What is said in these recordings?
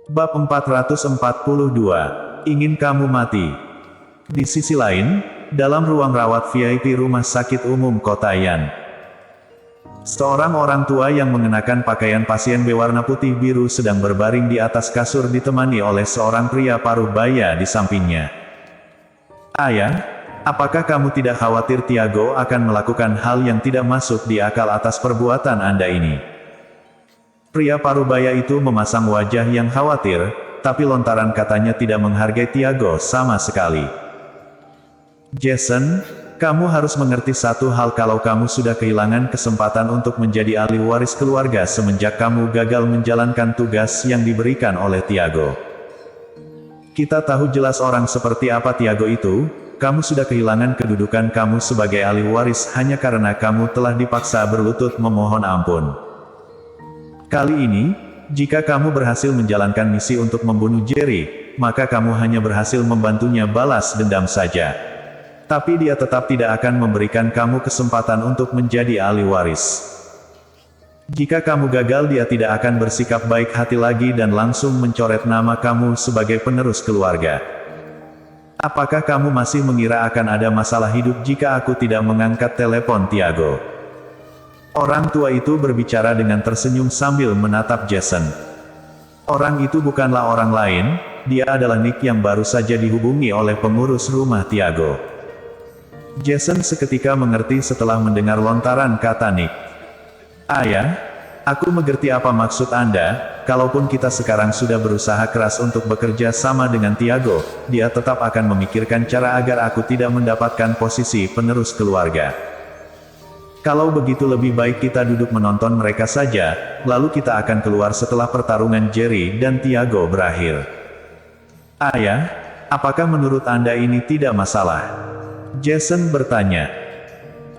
Bab 442. Ingin kamu mati. Di sisi lain, dalam ruang rawat VIP Rumah Sakit Umum Kota Yan, seorang orang tua yang mengenakan pakaian pasien berwarna putih biru sedang berbaring di atas kasur ditemani oleh seorang pria paruh baya di sampingnya. Ayah, apakah kamu tidak khawatir Tiago akan melakukan hal yang tidak masuk di akal atas perbuatan Anda ini? Pria parubaya itu memasang wajah yang khawatir, tapi lontaran katanya tidak menghargai Tiago sama sekali. Jason, kamu harus mengerti satu hal kalau kamu sudah kehilangan kesempatan untuk menjadi ahli waris keluarga semenjak kamu gagal menjalankan tugas yang diberikan oleh Tiago. Kita tahu jelas orang seperti apa Tiago itu, kamu sudah kehilangan kedudukan kamu sebagai ahli waris hanya karena kamu telah dipaksa berlutut memohon ampun. Kali ini, jika kamu berhasil menjalankan misi untuk membunuh Jerry, maka kamu hanya berhasil membantunya balas dendam saja. Tapi dia tetap tidak akan memberikan kamu kesempatan untuk menjadi ahli waris. Jika kamu gagal dia tidak akan bersikap baik hati lagi dan langsung mencoret nama kamu sebagai penerus keluarga. Apakah kamu masih mengira akan ada masalah hidup jika aku tidak mengangkat telepon Tiago? Orang tua itu berbicara dengan tersenyum sambil menatap Jason. Orang itu bukanlah orang lain, dia adalah Nick yang baru saja dihubungi oleh pengurus rumah Tiago. Jason seketika mengerti setelah mendengar lontaran kata Nick. Ayah, aku mengerti apa maksud Anda, kalaupun kita sekarang sudah berusaha keras untuk bekerja sama dengan Tiago, dia tetap akan memikirkan cara agar aku tidak mendapatkan posisi penerus keluarga. Kalau begitu lebih baik kita duduk menonton mereka saja, lalu kita akan keluar setelah pertarungan Jerry dan Tiago berakhir. Ayah, apakah menurut Anda ini tidak masalah? Jason bertanya.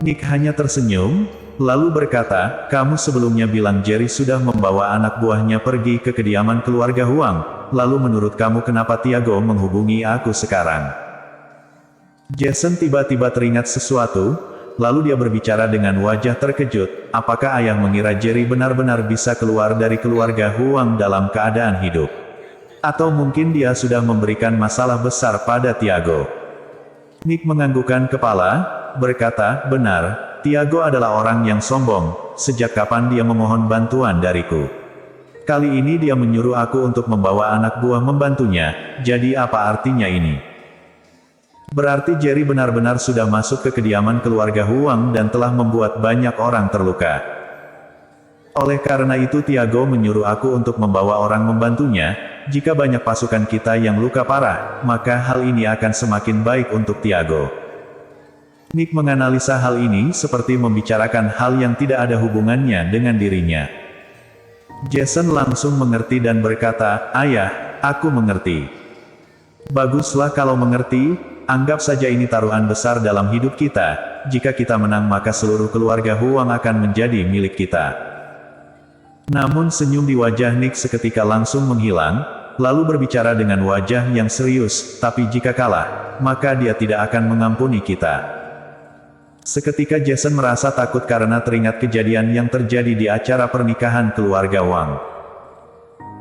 Nick hanya tersenyum, lalu berkata, kamu sebelumnya bilang Jerry sudah membawa anak buahnya pergi ke kediaman keluarga Huang, lalu menurut kamu kenapa Tiago menghubungi aku sekarang? Jason tiba-tiba teringat sesuatu, lalu dia berbicara dengan wajah terkejut, apakah ayah mengira Jerry benar-benar bisa keluar dari keluarga Huang dalam keadaan hidup? Atau mungkin dia sudah memberikan masalah besar pada Tiago? Nick menganggukkan kepala, berkata, benar, Tiago adalah orang yang sombong, sejak kapan dia memohon bantuan dariku? Kali ini dia menyuruh aku untuk membawa anak buah membantunya, jadi apa artinya ini? Berarti Jerry benar-benar sudah masuk ke kediaman keluarga Huang dan telah membuat banyak orang terluka. Oleh karena itu Tiago menyuruh aku untuk membawa orang membantunya, jika banyak pasukan kita yang luka parah, maka hal ini akan semakin baik untuk Tiago. Nick menganalisa hal ini seperti membicarakan hal yang tidak ada hubungannya dengan dirinya. Jason langsung mengerti dan berkata, ayah, aku mengerti. Baguslah kalau mengerti, anggap saja ini taruhan besar dalam hidup kita, jika kita menang maka seluruh keluarga Huang akan menjadi milik kita. Namun senyum di wajah Nick seketika langsung menghilang, lalu berbicara dengan wajah yang serius, tapi jika kalah, maka dia tidak akan mengampuni kita. Seketika Jason merasa takut karena teringat kejadian yang terjadi di acara pernikahan keluarga Wang.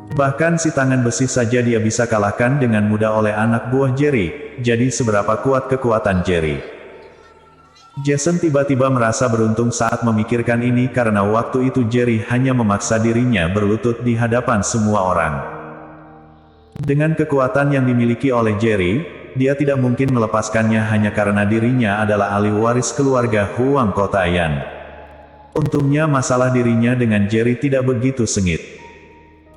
Bahkan si tangan besi saja dia bisa kalahkan dengan mudah oleh anak buah Jerry, jadi seberapa kuat kekuatan Jerry? Jason tiba-tiba merasa beruntung saat memikirkan ini karena waktu itu Jerry hanya memaksa dirinya berlutut di hadapan semua orang. Dengan kekuatan yang dimiliki oleh Jerry, dia tidak mungkin melepaskannya hanya karena dirinya adalah ahli waris keluarga Huang Kota Yan. Untungnya masalah dirinya dengan Jerry tidak begitu sengit.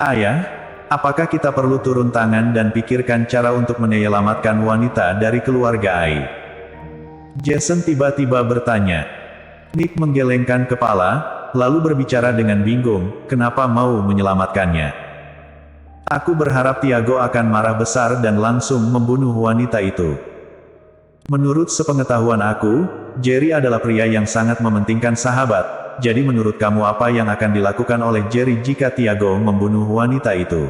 Ayah, apakah kita perlu turun tangan dan pikirkan cara untuk menyelamatkan wanita dari keluarga Ai? Jason tiba-tiba bertanya. Nick menggelengkan kepala, lalu berbicara dengan bingung, kenapa mau menyelamatkannya? Aku berharap Tiago akan marah besar dan langsung membunuh wanita itu. Menurut sepengetahuan aku, Jerry adalah pria yang sangat mementingkan sahabat, jadi menurut kamu apa yang akan dilakukan oleh Jerry jika Tiago membunuh wanita itu?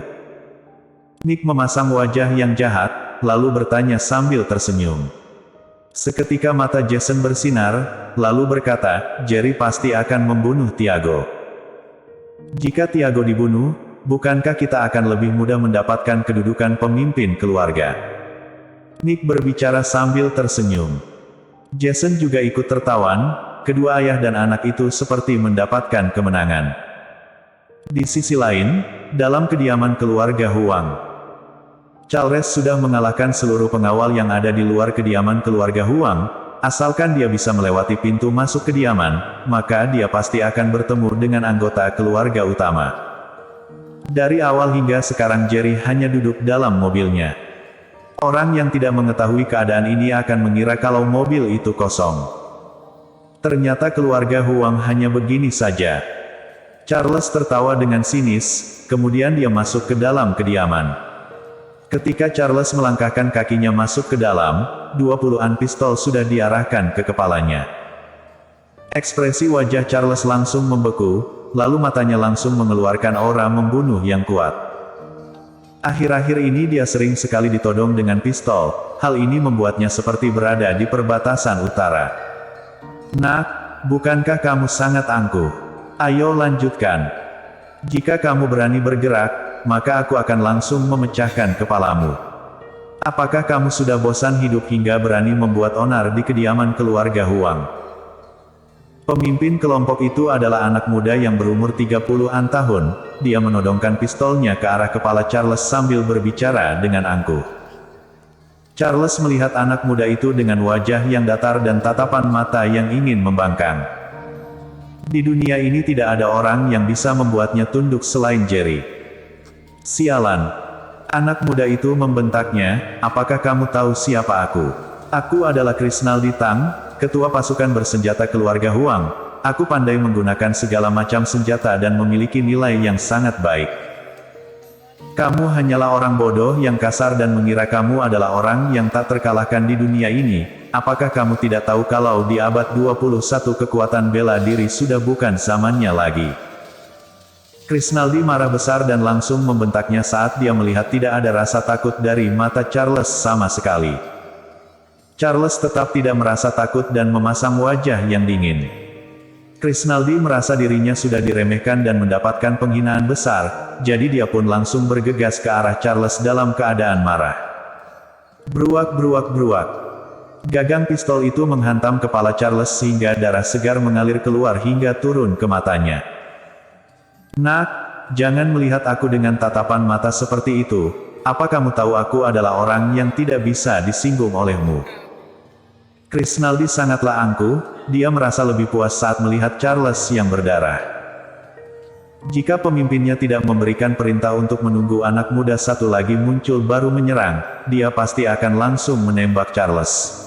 Nick memasang wajah yang jahat, lalu bertanya sambil tersenyum. Seketika mata Jason bersinar, lalu berkata, Jerry pasti akan membunuh Tiago. Jika Tiago dibunuh, bukankah kita akan lebih mudah mendapatkan kedudukan pemimpin keluarga? Nick berbicara sambil tersenyum. Jason juga ikut tertawan, kedua ayah dan anak itu seperti mendapatkan kemenangan. Di sisi lain, dalam kediaman keluarga Huang, Charles sudah mengalahkan seluruh pengawal yang ada di luar kediaman keluarga Huang. Asalkan dia bisa melewati pintu masuk kediaman, maka dia pasti akan bertemu dengan anggota keluarga utama. Dari awal hingga sekarang Jerry hanya duduk dalam mobilnya. Orang yang tidak mengetahui keadaan ini akan mengira kalau mobil itu kosong. Ternyata keluarga Huang hanya begini saja. Charles tertawa dengan sinis, kemudian dia masuk ke dalam kediaman. Ketika Charles melangkahkan kakinya masuk ke dalam, 20-an pistol sudah diarahkan ke kepalanya. Ekspresi wajah Charles langsung membeku, lalu matanya langsung mengeluarkan aura membunuh yang kuat. Akhir-akhir ini dia sering sekali ditodong dengan pistol, hal ini membuatnya seperti berada di perbatasan utara. Nak, bukankah kamu sangat angkuh? Ayo lanjutkan. Jika kamu berani bergerak, maka aku akan langsung memecahkan kepalamu. Apakah kamu sudah bosan hidup hingga berani membuat onar di kediaman keluarga Huang? Pemimpin kelompok itu adalah anak muda yang berumur 30-an tahun. Dia menodongkan pistolnya ke arah kepala Charles sambil berbicara dengan angkuh. Charles melihat anak muda itu dengan wajah yang datar dan tatapan mata yang ingin membangkang. Di dunia ini tidak ada orang yang bisa membuatnya tunduk selain Jerry. Sialan! Anak muda itu membentaknya, apakah kamu tahu siapa aku? Aku adalah Krisnaldi Tang, ketua pasukan bersenjata keluarga Huang. Aku pandai menggunakan segala macam senjata dan memiliki nilai yang sangat baik. Kamu hanyalah orang bodoh yang kasar dan mengira kamu adalah orang yang tak terkalahkan di dunia ini. Apakah kamu tidak tahu kalau di abad 21 kekuatan bela diri sudah bukan zamannya lagi? Krisnaldi marah besar dan langsung membentaknya saat dia melihat tidak ada rasa takut dari mata Charles sama sekali. Charles tetap tidak merasa takut dan memasang wajah yang dingin. Krisnaldi merasa dirinya sudah diremehkan dan mendapatkan penghinaan besar, jadi dia pun langsung bergegas ke arah Charles dalam keadaan marah. Bruak bruak bruak. Gagang pistol itu menghantam kepala Charles sehingga darah segar mengalir keluar hingga turun ke matanya. Nak, jangan melihat aku dengan tatapan mata seperti itu. Apa kamu tahu aku adalah orang yang tidak bisa disinggung olehmu? Krisnaldi sangatlah angkuh, dia merasa lebih puas saat melihat Charles yang berdarah. Jika pemimpinnya tidak memberikan perintah untuk menunggu anak muda satu lagi muncul baru menyerang, dia pasti akan langsung menembak Charles.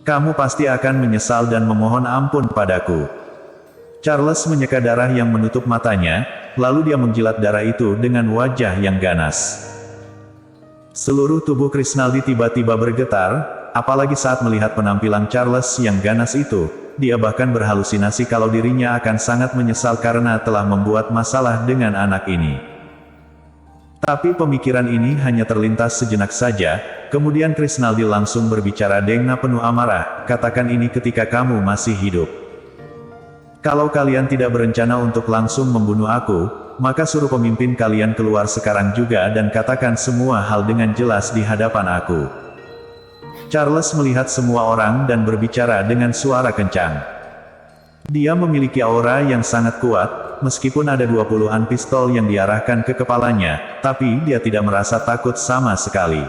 Kamu pasti akan menyesal dan memohon ampun padaku. Charles menyeka darah yang menutup matanya, lalu dia menjilat darah itu dengan wajah yang ganas. Seluruh tubuh Krisnaldi tiba-tiba bergetar, apalagi saat melihat penampilan Charles yang ganas itu. Dia bahkan berhalusinasi kalau dirinya akan sangat menyesal karena telah membuat masalah dengan anak ini. Tapi pemikiran ini hanya terlintas sejenak saja, kemudian Krisnaldi langsung berbicara dengan penuh amarah, katakan ini ketika kamu masih hidup. Kalau kalian tidak berencana untuk langsung membunuh aku, maka suruh pemimpin kalian keluar sekarang juga dan katakan semua hal dengan jelas di hadapan aku. Charles melihat semua orang dan berbicara dengan suara kencang. Dia memiliki aura yang sangat kuat, meskipun ada 20-an pistol yang diarahkan ke kepalanya, tapi dia tidak merasa takut sama sekali.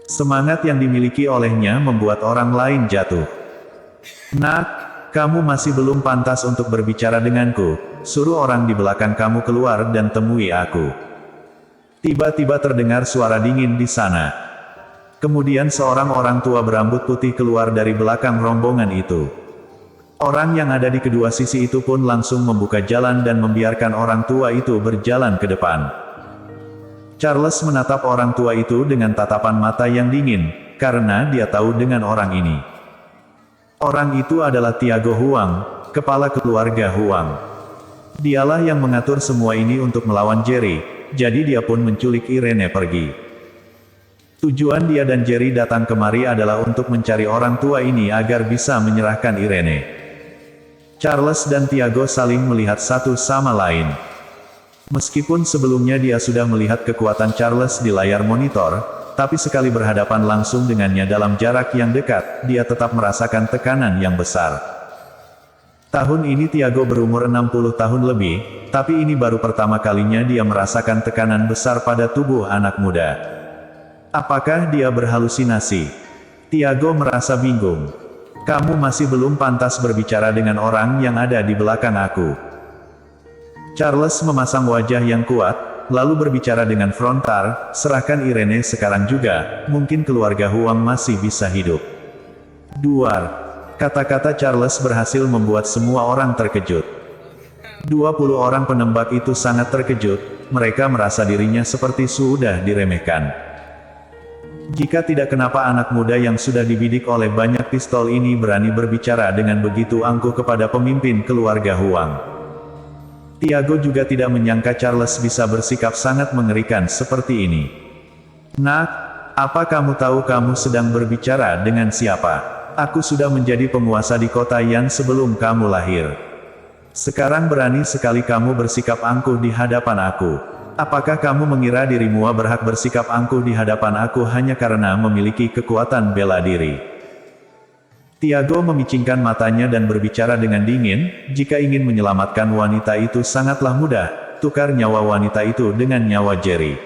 Semangat yang dimiliki olehnya membuat orang lain jatuh. Nak, kamu masih belum pantas untuk berbicara denganku, suruh orang di belakang kamu keluar dan temui aku. Tiba-tiba terdengar suara dingin di sana. Kemudian seorang orang tua berambut putih keluar dari belakang rombongan itu. Orang yang ada di kedua sisi itu pun langsung membuka jalan dan membiarkan orang tua itu berjalan ke depan. Charles menatap orang tua itu dengan tatapan mata yang dingin, karena dia tahu dengan orang ini. Orang itu adalah Tiago Huang, kepala keluarga Huang. Dialah yang mengatur semua ini untuk melawan Jerry, jadi dia pun menculik Irene pergi. Tujuan dia dan Jerry datang kemari adalah untuk mencari orang tua ini agar bisa menyerahkan Irene. Charles dan Tiago saling melihat satu sama lain. Meskipun sebelumnya dia sudah melihat kekuatan Charles di layar monitor, tapi sekali berhadapan langsung dengannya dalam jarak yang dekat, dia tetap merasakan tekanan yang besar. Tahun ini Tiago berumur 60 tahun lebih, tapi ini baru pertama kalinya dia merasakan tekanan besar pada tubuh anak muda. Apakah dia berhalusinasi? Tiago merasa bingung. Kamu masih belum pantas berbicara dengan orang yang ada di belakang aku. Charles memasang wajah yang kuat, lalu berbicara dengan frontal, serahkan Irene sekarang juga, mungkin keluarga Huang masih bisa hidup. Duar. Kata-kata Charles berhasil membuat semua orang terkejut. 20 orang penembak itu sangat terkejut, mereka merasa dirinya seperti sudah diremehkan. Jika tidak kenapa anak muda yang sudah dibidik oleh banyak pistol ini berani berbicara dengan begitu angkuh kepada pemimpin keluarga Huang. Tiago juga tidak menyangka Charles bisa bersikap sangat mengerikan seperti ini. Nak, apa kamu tahu kamu sedang berbicara dengan siapa? Aku sudah menjadi penguasa di kota Yan sebelum kamu lahir. Sekarang berani sekali kamu bersikap angkuh di hadapan aku. Apakah kamu mengira dirimu berhak bersikap angkuh di hadapan aku hanya karena memiliki kekuatan bela diri? Tiago memicingkan matanya dan berbicara dengan dingin, jika ingin menyelamatkan wanita itu sangatlah mudah, tukar nyawa wanita itu dengan nyawa Jerry.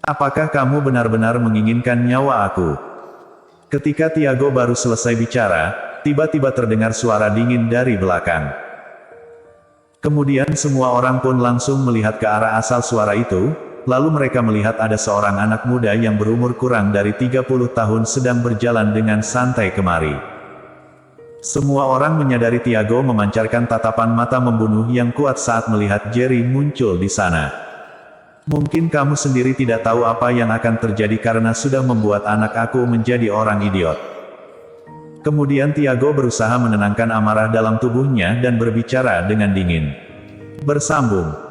Apakah kamu benar-benar menginginkan nyawa aku? Ketika Tiago baru selesai bicara, tiba-tiba terdengar suara dingin dari belakang. Kemudian semua orang pun langsung melihat ke arah asal suara itu, lalu mereka melihat ada seorang anak muda yang berumur kurang dari 30 tahun sedang berjalan dengan santai kemari. Semua orang menyadari Tiago memancarkan tatapan mata membunuh yang kuat saat melihat Jerry muncul di sana. Mungkin kamu sendiri tidak tahu apa yang akan terjadi karena sudah membuat anak aku menjadi orang idiot. Kemudian Tiago berusaha menenangkan amarah dalam tubuhnya dan berbicara dengan dingin. Bersambung.